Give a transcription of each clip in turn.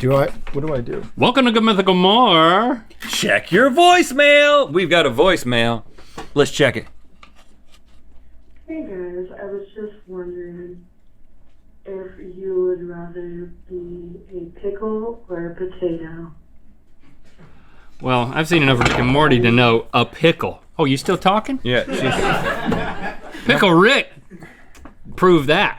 What do I do? Welcome to Good Mythical More. Check your voicemail. We've got a voicemail. Let's check it. Hey guys, I was just wondering if you would rather be a pickle or a potato. Well, I've seen enough Rick and Morty to know a pickle. Oh, you still talking? Yeah. Pickle Rick. Prove that.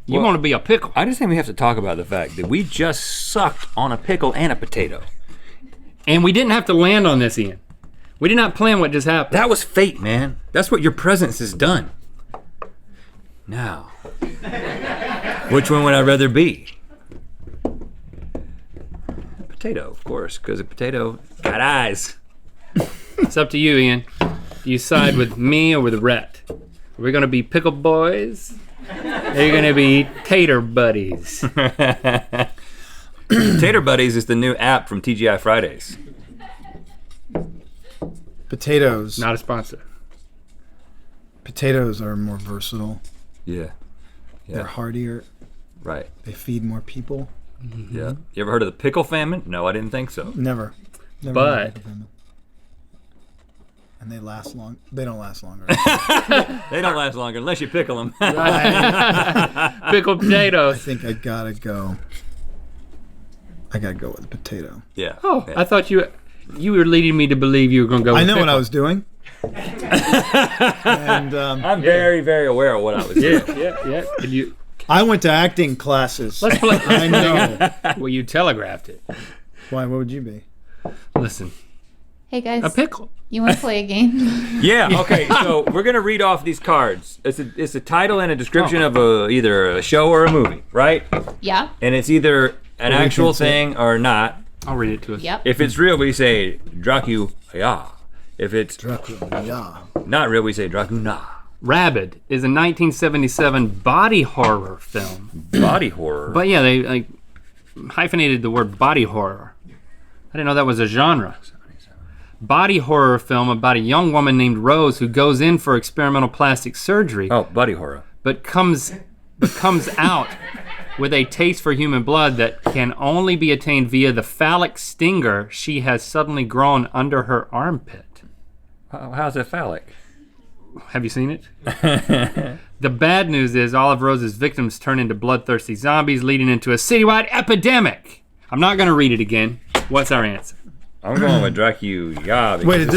You Well, want to be a pickle. I just think we have to talk about the fact that we just sucked on a pickle and a potato. And we didn't have to land on this, Ian. We did not plan what just happened. That was fate, man. That's what your presence has done. Now, which one would I rather be? Potato, of course, because a potato got eyes. It's up to you, Ian. Do you side with me or with Rhett? Are we gonna be pickle boys? Are you gonna be tater buddies? Tater Buddies is the new app from TGI Fridays. Potatoes. Not a sponsor. Potatoes are more versatile. Yeah, They're hardier. right. They feed more people. Yeah. You ever heard of the pickle famine? No, I didn't think so. Never. But- heard of them. And they last long. They don't last longer. They don't last longer unless you pickle them. Pickled I potatoes. think I gotta go. I gotta go with the potato. Yeah. Oh, yeah. I thought you were leading me to believe you were gonna go with I know what pickle. I was doing. And I'm very, very aware of what I was doing. Yeah. Did you? I went to acting classes. Let's play. I know. Well, you telegraphed it. Why? What would you be? Listen, Hey guys, a pickle. you want to play a game? Yeah. Okay. So we're gonna read off these cards. It's a title and a description of either a show or a movie, right? Yeah. And it's either an we actual can say- thing or not. I'll read it to us. Yep. If it's real, we say Dracula. If it's Dracula. Yeah. not real, we say Dracuna. Rabid is a 1977 body horror film. Body horror. But yeah, they like hyphenated the word body horror. I didn't know that was a genre. Body horror film about a young woman named Rose who goes in for experimental plastic surgery, Oh, body horror. but comes out with a taste for human blood that can only be attained via the phallic stinger she has suddenly grown under her armpit. How's that phallic? Have you seen it? The bad news is all of Rose's victims turn into bloodthirsty zombies, leading into a citywide epidemic. I'm not gonna read it again. What's our answer? I'm going with Dracula. Wait,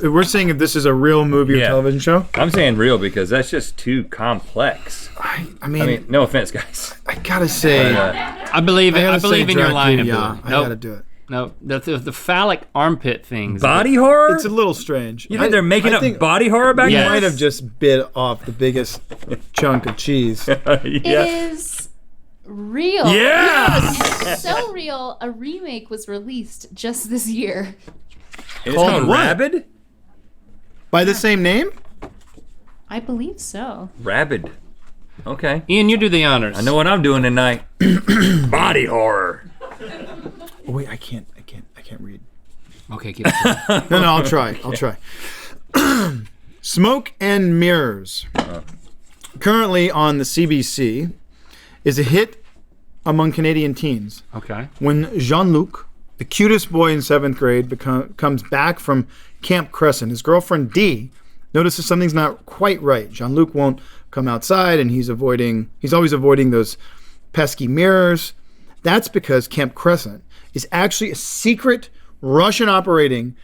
we're saying if this is a real movie or Yeah. television show? I'm saying real because that's just too complex. I I mean, no offense, guys. I gotta say, I believe I believe in your line of yeah, I Nope. gotta do it. No, the phallic armpit things. Body horror? It's a little strange. You think they're making I up think body horror back You Yes. then? might have just bit off the biggest chunk of cheese. It is real. Yes! And so real, a remake was released just this year. It's Called called what? Rabid? By the same name? I believe so. Rabid. Okay. Ian, you do the honors. I know what I'm doing tonight. Body horror. Oh, wait, I can't read. Okay, keep it. No, I'll try. Smoke and Mirrors. Currently on the CBC is a hit among Canadian teens. Okay. When Jean-Luc, the cutest boy in 7th grade, comes back from Camp Crescent, his girlfriend Dee notices something's not quite right. Jean-Luc won't come outside and he's always avoiding those pesky mirrors. That's because Camp Crescent is actually a secret Russian operation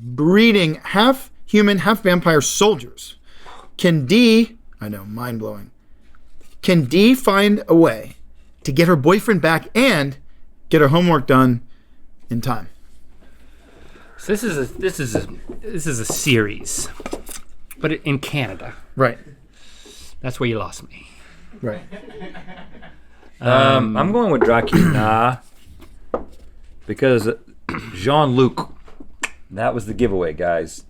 breeding half human, half vampire soldiers. Can Dee, I know, mind-blowing. Can Dee find a way to get her boyfriend back and get her homework done in time? So this is a series, but in Canada. Right. That's where you lost me. Right. I'm going with Dracula because Jean-Luc, that was the giveaway, guys.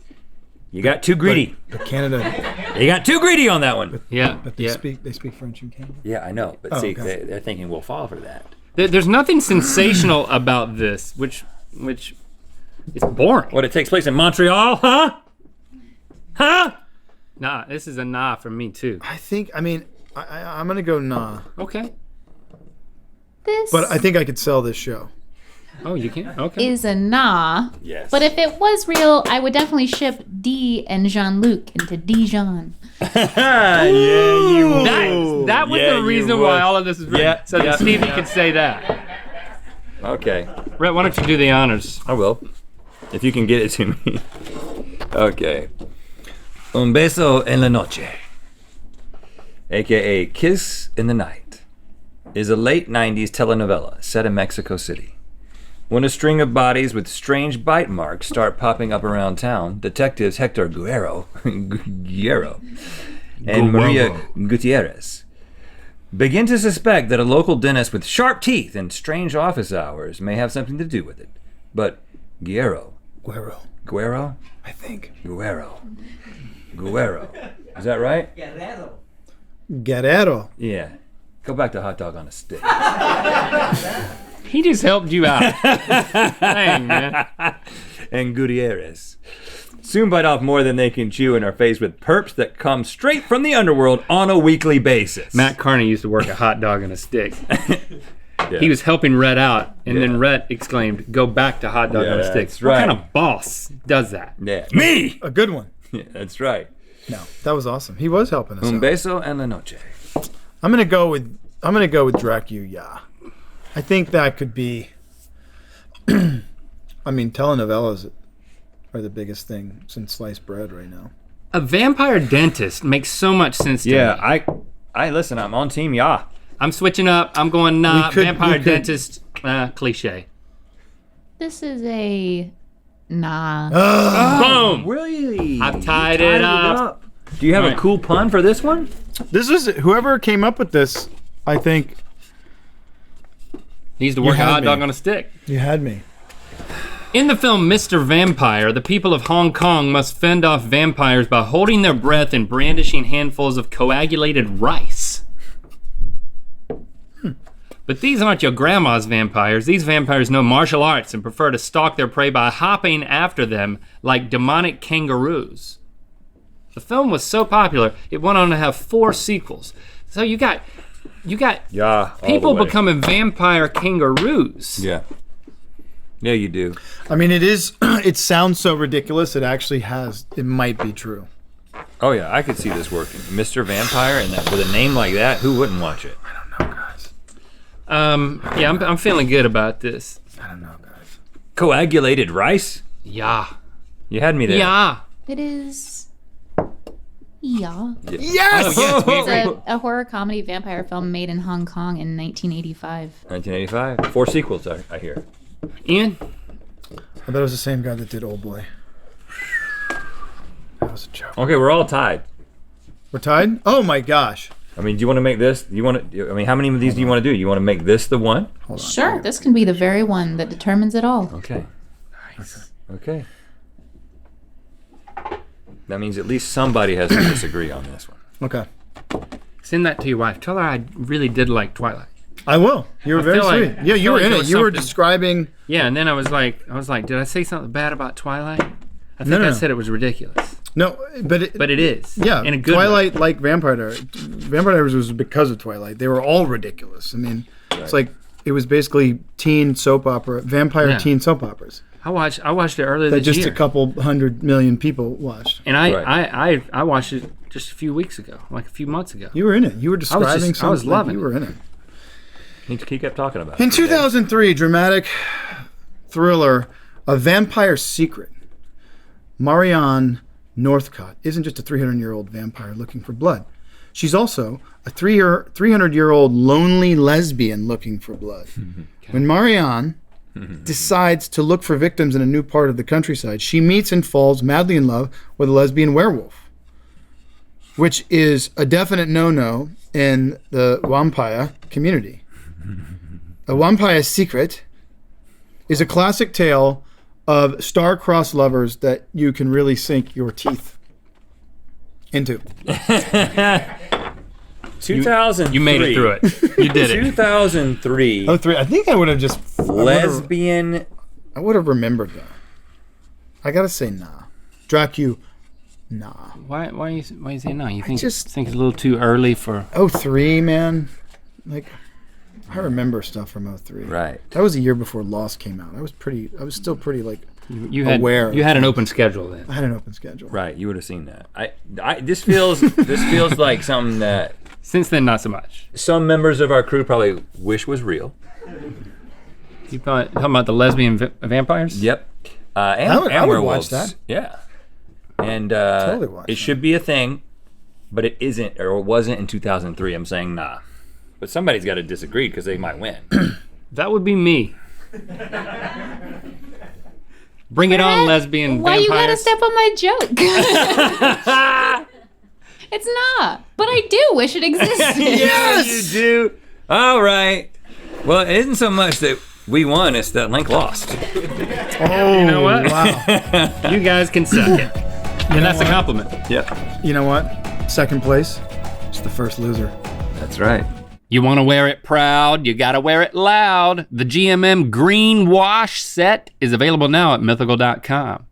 You got too greedy. But Canada, You got too greedy on that one. Yeah. but they yeah. speak French in Canada. Yeah, I know. But Oh, see, okay. they're thinking we'll fall for that. There's nothing sensational about this, which it's boring. What, it takes place in Montreal, huh? Huh? Nah, this is a nah for me too. I'm gonna go nah. Okay. This But I think I could sell this show. Oh, you can? Okay. is a nah. Yes. But if it was real, I would definitely ship D and Jean-Luc into Dijon. yeah, you would. That was Yeah, the you reason why would. all of this is written. Yeah, So yeah, that Stevie yeah. could say that. Okay, Rhett, why don't you do the honors? I will. If you can get it to me. Okay. Un beso en la noche, aka Kiss in the Night, is a late 90s telenovela set in Mexico City. When a string of bodies with strange bite marks start popping up around town, detectives Hector Guerrero and Maria Gutierrez begin to suspect that a local dentist with sharp teeth and strange office hours may have something to do with it. But Guerrero, Guerrero, I think. Guerrero. Is that right? Guerrero. Yeah. Go back to hot dog on a stick. He just helped you out. Dang, man. And Gutierrez soon bite off more than they can chew and are faced with perps that come straight from the underworld on a weekly basis. Matt Carney used to work at Hot Dog on a Stick. Yeah. He was helping Rhett out, and Yeah. then Rhett exclaimed, "Go back to Hot Dog on a Yeah, Stick." that's What right. kind of boss does that? Yeah. Me! A good one. Yeah, that's right. No, that was awesome. He was helping us Un out. beso en la noche. I'm gonna go with Dracula. I think that could be. I mean, telenovelas are the biggest thing since sliced bread right now. A vampire dentist makes so much sense to Yeah, me. I listen, I'm on team ya. I'm switching up. I'm going nah. We Vampire could- dentist, cliche. This is a nah. Boom! Really? I've tied it up. Do you have Right. a cool pun for this one? This is whoever came up with this. I think Needs to work You a had hot me. dog on a stick. you had me. In the film Mr. Vampire, the people of Hong Kong must fend off vampires by holding their breath and brandishing handfuls of coagulated rice. But these aren't your grandma's vampires. These vampires know martial arts and prefer to stalk their prey by hopping after them like demonic kangaroos. The film was so popular, it went on to have 4 sequels. So you got Yeah. people becoming vampire kangaroos. Yeah. Yeah, you do. I mean, it is. It sounds so ridiculous. It actually has. It might be true. Oh yeah, I could see this working. Mr. Vampire, and that with a name like that, who wouldn't watch it? I don't know, guys. Yeah, I'm feeling good about this. I don't know, guys. Coagulated rice? Yeah. You had me there. Yeah. It is. Yeah. Yes. Oh, yes, we It's agree. a horror comedy vampire film made in Hong Kong in 1985. 1985. 4 sequels, I hear. Ian? I bet it was the same guy that did Old Boy. That was a joke. Okay, we're all tied. We're tied. Oh my gosh. I mean, do you want to make this? Do you want to? I mean, how many of these do you want to do? You want to make this the one? Hold on. Sure, this can be the very one that determines it all. Okay. Okay. That means at least somebody has to disagree on this one. Okay. Send that to your wife. Tell her I really did like Twilight. I will. You were I very feel sweet. like- Yeah, I you feel were like in there it. was You were something- describing. Yeah, and then I was like, did I say something bad about Twilight? I think No, no, I no. said it was ridiculous. No, but it, But it is. yeah, In a good Twilight, like Vampire Diaries. Vampire Diaries was because of Twilight. They were all ridiculous. I mean, it's like it was basically teen soap opera, vampire Yeah. teen soap operas way. I watched it earlier that this just year. a couple 100 million people watched. And I, Right. I watched it just a few weeks ago, like a few months ago. You were in it. You were describing something. I was loving You were in it. He kept talking about it. In 2003, dramatic thriller, A Vampire Secret. Marianne Northcott isn't just a 300-year-old vampire looking for blood. She's also a 300-year-old lonely lesbian looking for blood. When Marianne decides to look for victims in a new part of the countryside, she meets and falls madly in love with a lesbian werewolf, which is a definite no-no in the vampire community. A Vampire Secret is a classic tale of star-crossed lovers that you can really sink your teeth into. 2003. You made it through it. You did it. 2003. Oh, 3. I think I would have just Lesbian. I would have remembered that. I gotta say, nah. Dracula, nah. Why you saying no? You think just- think it's a little too early for? 03, man. Like, I remember stuff from 03. Right. That was a year before Lost came out. I was still pretty like You had aware. You had an open schedule then. I had an open schedule. Right. You would have seen that. This feels like something that Since then, not so much. some members of our crew probably wish was real. You talking about the lesbian vampires? Yep. And, I would watch werewolves. that. Yeah. And Totally watch it that. should be a thing, but it isn't, or it wasn't in 2003. I'm saying nah. But somebody's got to disagree because they might win. That would be me. Bring it on, lesbian Why vampires. you gotta step on my joke? It's not. But I do wish it existed. Yeah, you do. All right. Well, it isn't so much that we won; it's that Link lost. Oh, You know what? Wow. You guys can suck it. And that's a compliment. Yep. You know what? Second place, it's the first loser. That's right. You want to wear it proud, you gotta wear it loud. The GMM Green Wash set is available now at mythical.com.